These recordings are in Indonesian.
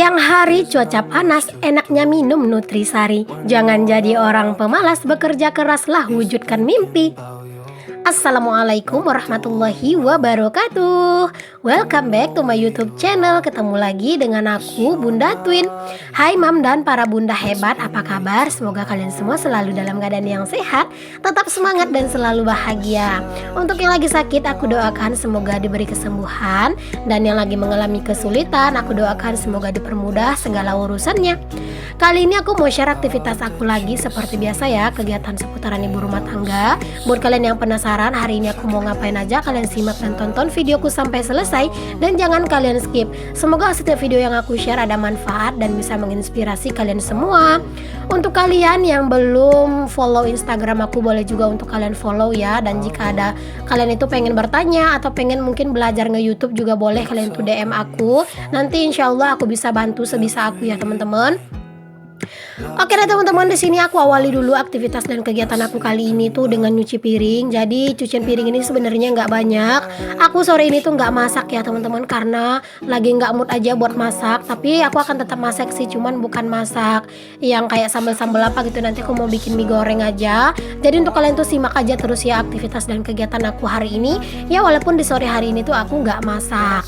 Siang hari cuaca panas, enaknya minum Nutrisari. Jangan jadi orang pemalas, bekerja keraslah wujudkan mimpi. Assalamualaikum warahmatullahi wabarakatuh. Welcome back to my YouTube channel. Ketemu lagi dengan aku, Bunda Twin. Hai Mam dan para bunda hebat, apa kabar? Semoga kalian semua selalu dalam keadaan yang sehat, tetap semangat dan selalu bahagia. Untuk yang lagi sakit, aku doakan semoga diberi kesembuhan. Dan yang lagi mengalami kesulitan, aku doakan semoga dipermudah segala urusannya. Kali ini aku mau share aktivitas aku lagi seperti biasa ya, kegiatan seputaran ibu rumah tangga. Buat kalian yang penasaran hari ini aku mau ngapain aja, kalian simak dan tonton videoku sampai selesai dan jangan kalian skip. Semoga setiap video yang aku share ada manfaat dan bisa menginspirasi kalian semua. Untuk kalian yang belum follow Instagram aku, boleh juga untuk kalian follow ya. Dan jika ada kalian itu pengen bertanya atau pengen mungkin belajar nge-YouTube juga boleh, kalian tuh DM aku. Nanti insya Allah aku bisa bantu sebisa aku ya teman-teman. Oke deh teman-teman, di sini aku awali dulu aktivitas dan kegiatan aku kali ini tuh dengan nyuci piring. Jadi cucian piring ini sebenarnya nggak banyak. Aku sore ini tuh nggak masak ya teman-teman, karena lagi nggak mood aja buat masak. Tapi aku akan tetap masak sih, cuman bukan masak yang kayak sambal-sambal apa gitu. Nanti aku mau bikin mie goreng aja. Jadi untuk kalian tuh simak aja terus ya aktivitas dan kegiatan aku hari ini. Ya walaupun di sore hari ini tuh aku nggak masak.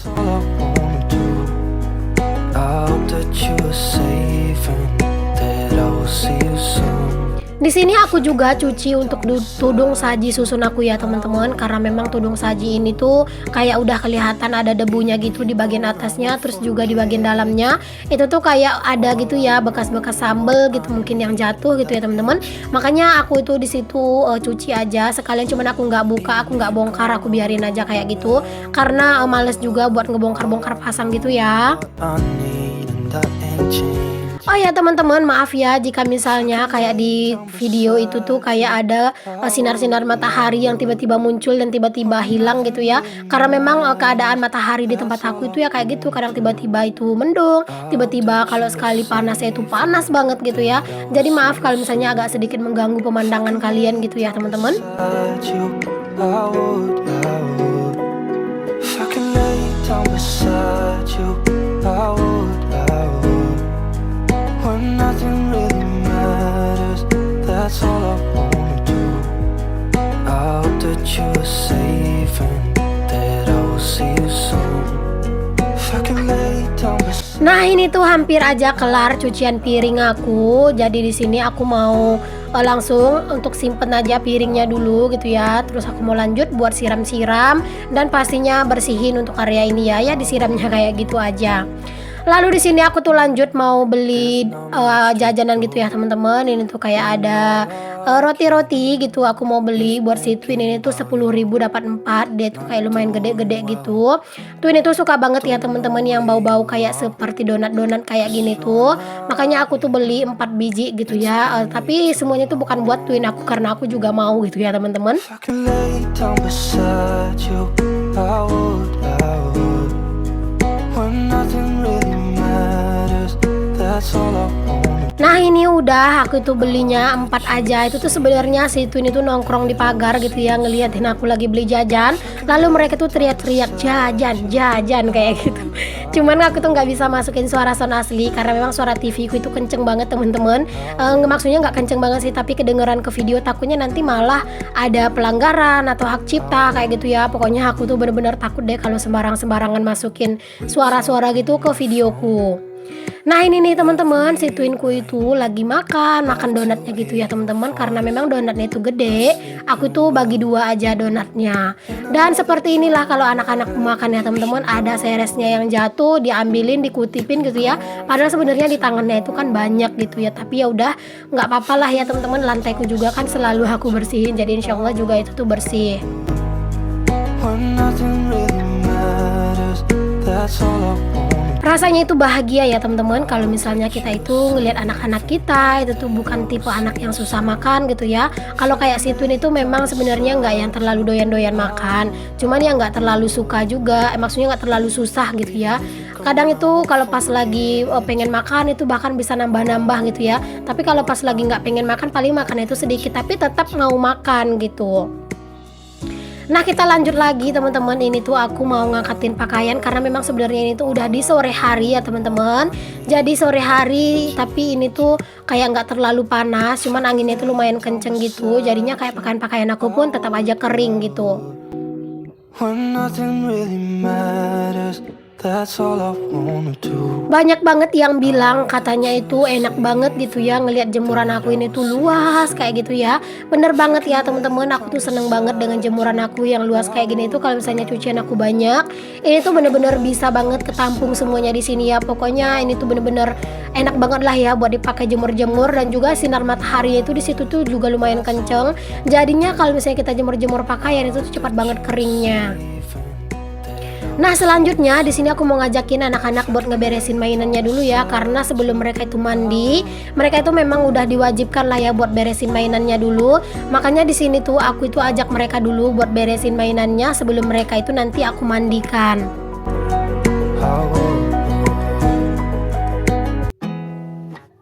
Di sini aku juga cuci untuk tudung saji susun aku ya teman-teman, karena memang tudung saji ini tuh kayak udah kelihatan ada debunya gitu di bagian atasnya, terus juga di bagian dalamnya itu tuh kayak ada gitu ya bekas-bekas sambel gitu mungkin yang jatuh gitu ya teman-teman. Makanya aku itu di situ cuci aja sekalian, cuman aku nggak buka, aku nggak bongkar, aku biarin aja kayak gitu karena males juga buat ngebongkar-bongkar pasang gitu ya. Oh ya teman-teman, maaf ya jika misalnya kayak di video itu tuh kayak ada sinar-sinar matahari yang tiba-tiba muncul dan tiba-tiba hilang gitu ya. Karena memang keadaan matahari di tempat aku itu ya kayak gitu, kadang tiba-tiba itu mendung, tiba-tiba kalau sekali panasnya itu panas banget gitu ya. Jadi maaf kalau misalnya agak sedikit mengganggu pemandangan kalian gitu ya teman-teman. Nothing really matters, that's all I wanna do. I hope that you're safe and that I will see you soon. If I can lay down beside. Nah ini tuh hampir aja kelar cucian piring aku. Jadi di sini aku mau langsung untuk simpen aja piringnya dulu gitu ya. Terus aku mau lanjut buat siram-siram dan pastinya bersihin untuk area ini ya. Ya disiramnya kayak gitu aja. Lalu di sini aku tuh lanjut mau beli jajanan gitu ya teman-teman. Ini tuh kayak ada roti-roti gitu. Aku mau beli buat si Twin ini tuh 10.000 dapat 4. Dia tuh kayak lumayan gede-gede gitu. Twin itu suka banget ya teman-teman yang bau-bau kayak seperti donat-donat kayak gini tuh. Makanya aku tuh beli 4 biji gitu ya. Tapi semuanya tuh bukan buat Twin aku, karena aku juga mau gitu ya teman-teman. Nah ini udah aku tuh belinya 4 aja. Itu tuh sebenarnya si Twin itu nongkrong di pagar gitu ya, ngeliatin aku lagi beli jajan. Lalu mereka tuh teriak-teriak jajan kayak gitu. Cuman aku tuh nggak bisa masukin suara sound asli karena memang suara TV ku itu kenceng banget teman-teman. Maksudnya nggak kenceng banget sih, tapi kedengeran ke video, takutnya nanti malah ada pelanggaran atau hak cipta kayak gitu ya. Pokoknya aku tuh bener-bener takut deh kalau sembarangan masukin suara-suara gitu ke videoku. Nah ini nih teman-teman, si Twinku itu lagi makan donatnya gitu ya teman-teman. Karena memang donatnya itu gede, aku tuh bagi 2 aja donatnya. Dan seperti inilah kalau anak-anak makan ya teman-teman, ada seresnya yang jatuh, diambilin, dikutipin gitu ya. Padahal sebenarnya di tangannya itu kan banyak gitu ya. Tapi ya udah nggak apa-apa lah ya teman-teman, lantaiku juga kan selalu aku bersihin, jadi insya Allah juga itu tuh bersih. Rasanya itu bahagia ya teman-teman kalau misalnya kita itu ngelihat anak-anak kita itu tuh bukan tipe anak yang susah makan gitu ya. Kalau kayak si Twin itu memang sebenarnya nggak yang terlalu doyan-doyan makan, cuman ya nggak terlalu suka juga, maksudnya nggak terlalu susah gitu ya. Kadang itu kalau pas lagi pengen makan itu bahkan bisa nambah-nambah gitu ya. Tapi kalau pas lagi nggak pengen makan paling makan itu sedikit tapi tetap mau makan gitu. Nah, kita lanjut lagi teman-teman. Ini tuh aku mau ngangkatin pakaian karena memang sebenarnya ini tuh udah di sore hari ya teman-teman. Jadi sore hari, tapi ini tuh kayak nggak terlalu panas, cuman anginnya tuh lumayan kenceng gitu. Jadinya kayak pakaian-pakaian aku pun tetap aja kering gitu. When nothing really matters, that's all I wanna do. Banyak banget yang bilang katanya itu enak banget gitu ya ngelihat jemuran aku ini tuh luas kayak gitu ya. Bener banget ya teman-teman, aku tuh seneng banget dengan jemuran aku yang luas kayak gini tuh. Kalau misalnya cucian aku banyak, ini tuh bener-bener bisa banget ketampung semuanya di sini ya. Pokoknya ini tuh bener-bener enak banget lah ya buat dipakai jemur-jemur, dan juga sinar matahari itu di situ tuh juga lumayan kenceng. Jadinya kalau misalnya kita jemur-jemur pakaian itu tuh cepat banget keringnya. Nah, selanjutnya di sini aku mau ngajakin anak-anak buat ngeberesin mainannya dulu ya, karena sebelum mereka itu mandi, mereka itu memang udah diwajibkan lah ya buat beresin mainannya dulu. Makanya di sini tuh aku itu ajak mereka dulu buat beresin mainannya sebelum mereka itu nanti aku mandikan.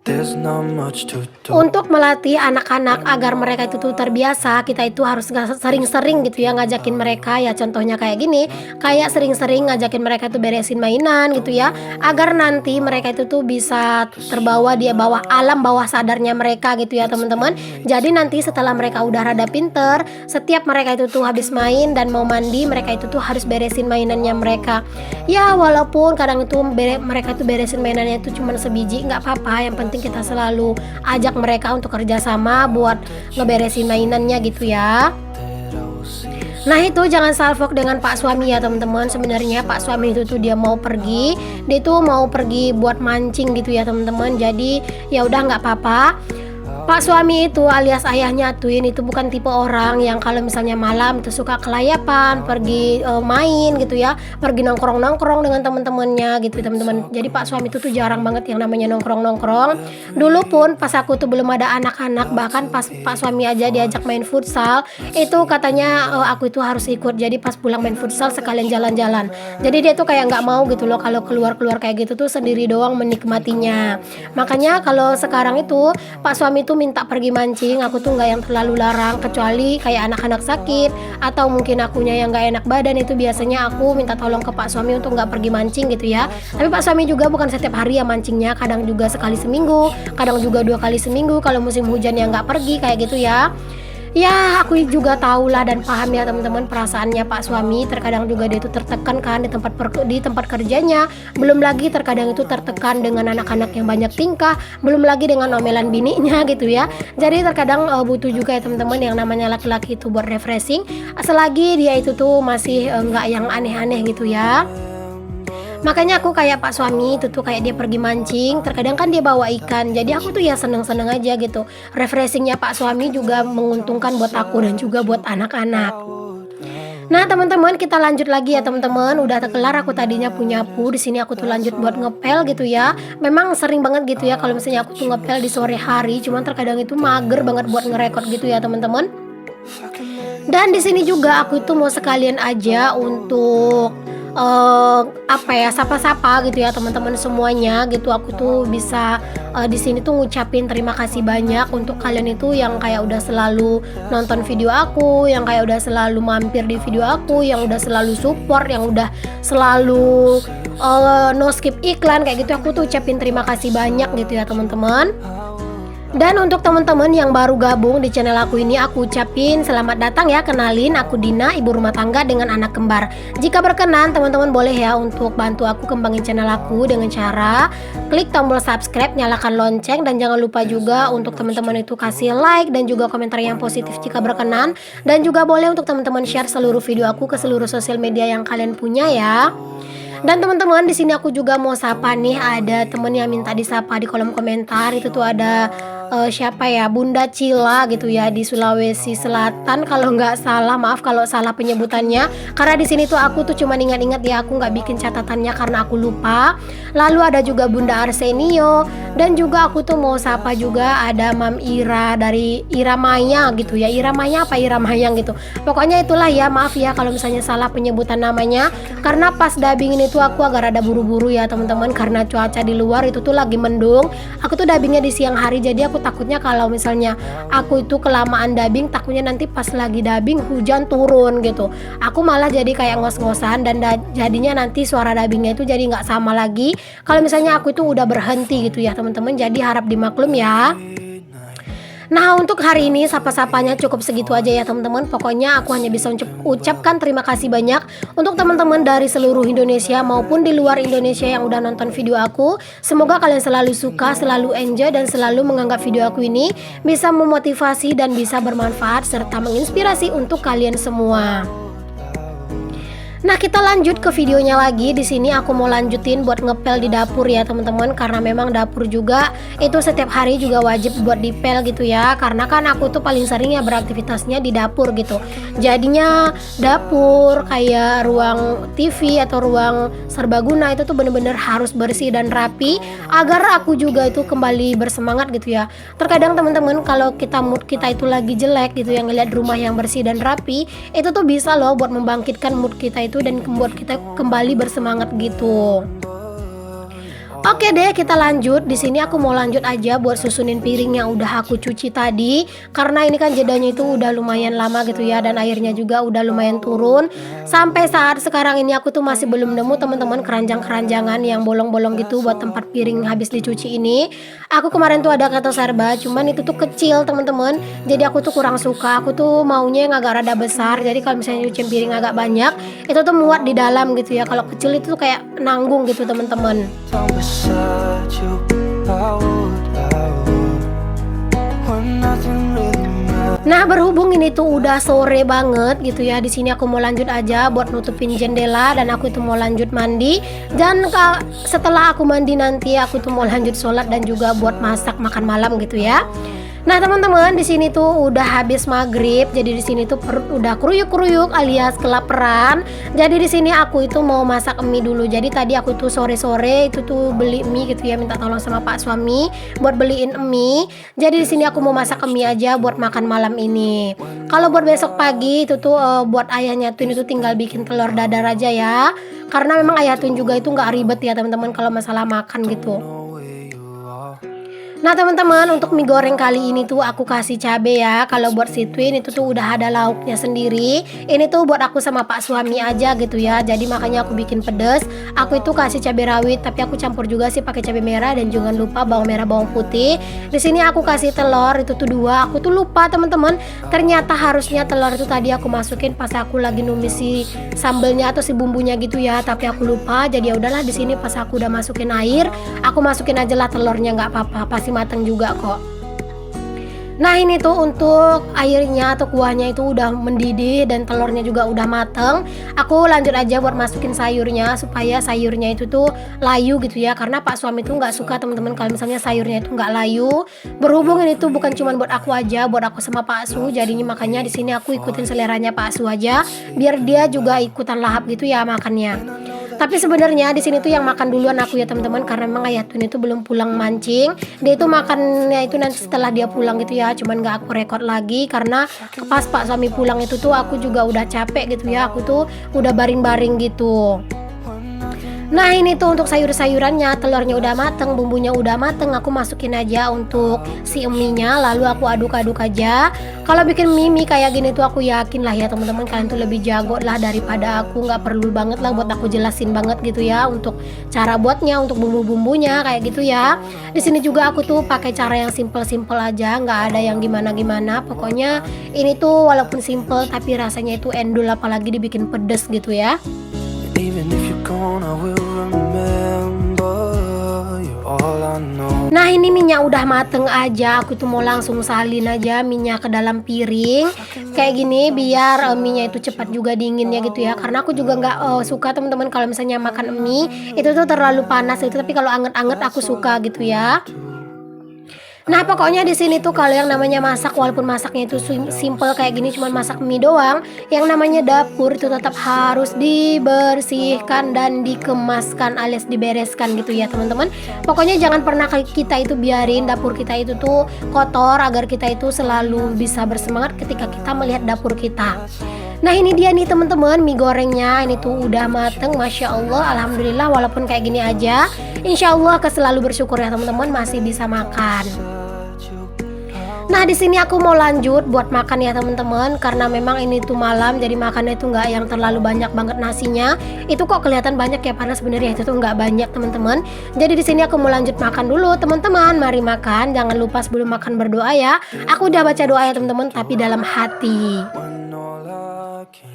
There's not much to do. Untuk melatih anak-anak agar mereka itu tuh terbiasa, kita itu harus sering-sering gitu ya ngajakin mereka ya. Contohnya kayak gini, kayak sering-sering ngajakin mereka tuh beresin mainan gitu ya, agar nanti mereka itu tuh bisa terbawa di bawah alam bawah sadarnya mereka gitu ya teman-teman. Jadi nanti setelah mereka udah rada pinter, setiap mereka itu tuh habis main dan mau mandi, mereka itu tuh harus beresin mainannya mereka. Ya walaupun kadang itu mereka tuh beresin mainannya itu cuma sebiji, nggak apa-apa, yang penting kita selalu ajak mereka untuk kerjasama buat ngeberesin mainannya gitu ya. Nah, itu jangan salfok dengan Pak suami ya teman-teman. Sebenarnya Pak suami itu tuh dia mau pergi, dia tuh mau pergi buat mancing gitu ya teman-teman. Jadi ya udah nggak apa-apa. Pak suami itu alias ayahnya Twin itu bukan tipe orang yang kalau misalnya malam itu suka kelayapan, pergi main gitu ya, pergi nongkrong-nongkrong dengan teman-temannya gitu teman-teman. Jadi Pak suami itu tuh jarang banget yang namanya nongkrong-nongkrong. Dulu pun pas aku tuh belum ada anak-anak, bahkan pas Pak suami aja diajak main futsal, itu katanya aku itu harus ikut. Jadi pas pulang main futsal sekalian jalan-jalan. Jadi dia tuh kayak nggak mau gitu loh kalau keluar-keluar kayak gitu tuh sendiri doang menikmatinya. Makanya kalau sekarang itu Pak suami itu minta pergi mancing, aku tuh nggak yang terlalu larang, kecuali kayak anak-anak sakit atau mungkin akunya yang nggak enak badan, itu biasanya aku minta tolong ke Pak suami untuk nggak pergi mancing gitu ya. Tapi Pak suami juga bukan setiap hari ya mancingnya, kadang juga sekali seminggu, kadang juga 2 kali seminggu kalau musim hujan ya nggak pergi kayak gitu ya. Ya aku juga tahu lah dan paham ya teman-teman perasaannya Pak suami. Terkadang juga dia itu tertekan kan di tempat kerjanya. Belum lagi terkadang itu tertekan dengan anak-anak yang banyak tingkah, belum lagi dengan omelan bininya gitu ya. Jadi terkadang butuh juga ya teman-teman yang namanya laki-laki itu buat refreshing, selagi dia itu tuh masih nggak yang aneh-aneh gitu ya. Makanya aku kayak Pak suami itu tuh kayak dia pergi mancing, terkadang kan dia bawa ikan. Jadi aku tuh ya seneng-seneng aja gitu. Refreshingnya Pak suami juga menguntungkan buat aku dan juga buat anak-anak. Nah teman-teman, kita lanjut lagi ya teman-teman. Udah kelar aku tadinya punya di sini aku tuh lanjut buat ngepel gitu ya. Memang sering banget gitu ya kalau misalnya aku tuh ngepel di sore hari, cuman terkadang itu mager banget buat ngerekord gitu ya teman-teman. Dan di sini juga aku itu mau sekalian aja untuk sapa-sapa gitu ya teman-teman semuanya gitu. Aku tuh bisa di sini tuh ngucapin terima kasih banyak untuk kalian itu yang kayak udah selalu nonton video aku, yang kayak udah selalu mampir di video aku, yang udah selalu support, yang udah selalu no skip iklan kayak gitu. Aku tuh ucapin terima kasih banyak gitu ya teman-teman. Dan untuk teman-teman yang baru gabung di channel aku ini, aku ucapin selamat datang ya. Kenalin, aku Dina, ibu rumah tangga dengan anak kembar. Jika berkenan, teman-teman boleh ya untuk bantu aku kembangin channel aku dengan cara klik tombol subscribe, nyalakan lonceng, dan jangan lupa juga untuk teman-teman itu kasih like dan juga komentar yang positif jika berkenan. Dan juga boleh untuk teman-teman share seluruh video aku ke seluruh sosial media yang kalian punya ya. Dan teman-teman, di sini aku juga mau sapa nih, ada temen yang minta disapa di kolom komentar. Itu tuh ada siapa ya, Bunda Cila gitu ya, di Sulawesi Selatan kalau nggak salah. Maaf kalau salah penyebutannya, karena di sini tuh aku tuh cuma ingat-ingat ya, aku nggak bikin catatannya karena aku lupa. Lalu ada juga Bunda Arsenio, dan juga aku tuh mau sapa juga ada Mam Ira dari Iramaya gitu ya. Iramaya apa Iramayang gitu, pokoknya itulah ya. Maaf ya kalau misalnya salah penyebutan namanya, karena pas dubbing ini tuh aku agak rada buru-buru ya teman-teman, karena cuaca di luar itu tuh lagi mendung. Aku tuh dubbingnya di siang hari, jadi aku takutnya kalau misalnya aku itu kelamaan dubbing, takutnya nanti pas lagi dubbing hujan turun gitu. Aku malah jadi kayak ngos-ngosan dan jadinya nanti suara dubbingnya itu jadi nggak sama lagi kalau misalnya aku itu udah berhenti gitu ya teman-teman. Jadi harap dimaklum ya. Nah, untuk hari ini sapa-sapanya cukup segitu aja ya teman-teman. Pokoknya aku hanya bisa ucapkan terima kasih banyak untuk teman-teman dari seluruh Indonesia maupun di luar Indonesia yang udah nonton video aku. Semoga kalian selalu suka, selalu enjoy, dan selalu menganggap video aku ini bisa memotivasi dan bisa bermanfaat serta menginspirasi untuk kalian semua. Nah, kita lanjut ke videonya lagi. Di sini aku mau lanjutin buat ngepel di dapur ya teman-teman, karena memang dapur juga itu setiap hari juga wajib buat dipel gitu ya. Karena kan aku tuh paling sering ya beraktivitasnya di dapur gitu. Jadinya dapur kayak ruang TV atau ruang serbaguna itu tuh bener-bener harus bersih dan rapi agar aku juga itu kembali bersemangat gitu ya. Terkadang teman-teman kalau mood kita itu lagi jelek gitu ya, ngeliat rumah yang bersih dan rapi itu tuh bisa loh buat membangkitkan mood kita itu dan membuat kita kembali bersemangat gitu. Oke deh, kita lanjut. Di sini aku mau lanjut aja buat susunin piring yang udah aku cuci tadi. Karena ini kan jedanya itu udah lumayan lama gitu ya, dan airnya juga udah lumayan turun. Sampai saat sekarang ini aku tuh masih belum nemu teman-teman keranjang-keranjangan yang bolong-bolong gitu buat tempat piring habis dicuci ini. Aku kemarin tuh ada kata serba, cuman itu tuh kecil teman-teman. Jadi aku tuh kurang suka. Aku tuh maunya yang agak rada besar. Jadi kalau misalnya cuci piring agak banyak, itu tuh muat di dalam gitu ya. Kalau kecil itu tuh kayak nanggung gitu teman-teman. Beside you, I would when nothing really matters. Nah, berhubung ini tuh udah sore banget gitu ya, di sini aku mau lanjut aja buat nutupin jendela dan aku itu mau lanjut mandi. Dan setelah aku mandi nanti aku tuh mau lanjut sholat dan juga buat masak makan malam gitu ya. Nah teman-teman, di sini tuh udah habis maghrib, jadi di sini tuh perut udah kruyuk-kruyuk alias kelaparan. Jadi di sini aku itu mau masak mie dulu. Jadi tadi aku tuh sore-sore itu tuh beli mie gitu ya, minta tolong sama Pak suami buat beliin mie. Jadi di sini aku mau masak mie aja buat makan malam ini. Kalau buat besok pagi itu tuh buat ayahnya tuh ini tuh tinggal bikin telur dadar aja ya. Karena memang ayah tuh juga itu nggak ribet ya teman-teman kalau masalah makan gitu. Nah teman-teman, untuk mie goreng kali ini tuh aku kasih cabe ya. Kalau buat si Twin itu tuh udah ada lauknya sendiri. Ini tuh buat aku sama Pak suami aja gitu ya. Jadi makanya aku bikin pedas. Aku itu kasih cabe rawit, tapi aku campur juga sih pakai cabe merah dan jangan lupa bawang merah, bawang putih. Di sini aku kasih telur itu tuh 2. Aku tuh lupa teman-teman. Ternyata harusnya telur itu tadi aku masukin pas aku lagi numis si sambelnya atau si bumbunya gitu ya. Tapi aku lupa. Jadi ya udahlah, di sini pas aku udah masukin air, aku masukin aja lah telurnya, nggak apa-apa. Pasti matang juga kok. Nah ini tuh untuk airnya atau kuahnya itu udah mendidih dan telurnya juga udah mateng. Aku lanjut aja buat masukin sayurnya supaya sayurnya itu tuh layu gitu ya. Karena Pak suami tuh nggak suka teman-teman kalau misalnya sayurnya itu nggak layu. Berhubung ini tuh bukan cuma buat aku aja, buat aku sama Pak Su. Jadinya makanya di sini aku ikutin seleranya Pak Su aja, biar dia juga ikutan lahap gitu ya makannya. Tapi sebenarnya di sini tuh yang makan duluan aku ya teman-teman, karena memang ayah Tun itu belum pulang mancing. Dia itu makannya itu nanti setelah dia pulang gitu ya. Cuman nggak aku rekod lagi karena pas Pak suami pulang itu tuh aku juga udah capek gitu ya. Aku tuh udah baring-baring gitu. Nah ini tuh untuk sayur-sayurannya, telurnya udah mateng, bumbunya udah mateng. Aku masukin aja untuk si eminya, lalu aku aduk-aduk aja. Kalau bikin mie kayak gini tuh aku yakin lah ya teman-teman, kalian tuh lebih jago lah daripada aku. Nggak perlu banget lah buat aku jelasin banget gitu ya untuk cara buatnya, untuk bumbu-bumbunya kayak gitu ya. Di sini juga aku tuh pakai cara yang simple-simple aja, nggak ada yang gimana-gimana. Pokoknya ini tuh walaupun simple tapi rasanya itu endul, apalagi dibikin pedes gitu ya. Even if you're gone, I will remember you're all I know. Nah ini minyak udah mateng aja, aku tuh mau langsung salin aja minyak ke dalam piring kayak gini biar minyak itu cepat juga dinginnya gitu ya. Karena aku juga nggak suka teman-teman kalau misalnya makan mie itu tuh terlalu panas gitu, tapi kalau anget-anget aku suka gitu ya. Nah pokoknya di sini tuh kalau yang namanya masak, walaupun masaknya itu simple kayak gini, cuma masak mie doang, yang namanya dapur itu tetap harus dibersihkan dan dikemaskan alias dibereskan gitu ya teman-teman. Pokoknya jangan pernah kita itu biarin dapur kita itu tuh kotor, agar kita itu selalu bisa bersemangat ketika kita melihat dapur kita. Nah ini dia nih teman-teman, mie gorengnya ini tuh udah mateng, Masya Allah, Alhamdulillah. Walaupun kayak gini aja, Insya Allah selalu bersyukur ya teman-teman masih bisa makan. Nah, di sini aku mau lanjut buat makan ya teman-teman, karena memang ini tuh malam, jadi makannya itu nggak yang terlalu banyak banget nasinya. Itu kok kelihatan banyak ya, padahal sebenarnya itu tuh nggak banyak teman-teman. Jadi di sini aku mau lanjut makan dulu teman-teman. Mari makan, jangan lupa sebelum makan berdoa ya. Aku udah baca doa ya teman-teman, tapi dalam hati. when all I can.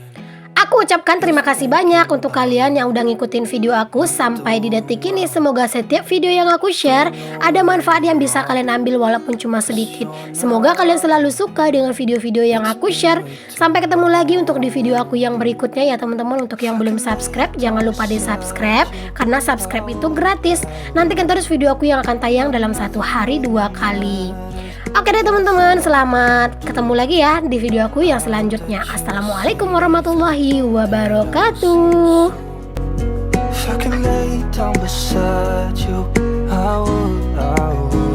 Aku ucapkan terima kasih banyak untuk kalian yang udah ngikutin video aku sampai di detik ini. Semoga setiap video yang aku share ada manfaat yang bisa kalian ambil walaupun cuma sedikit. Semoga kalian selalu suka dengan video-video yang aku share. Sampai ketemu lagi untuk di video aku yang berikutnya ya teman-teman. Untuk yang belum subscribe, jangan lupa di subscribe, karena subscribe itu gratis. Nantikan terus video aku yang akan tayang dalam 1 hari 2 kali. Oke deh teman-teman, selamat ketemu lagi ya di video aku yang selanjutnya. Assalamualaikum warahmatullahi wabarakatuh. If I could lay down beside you, I would.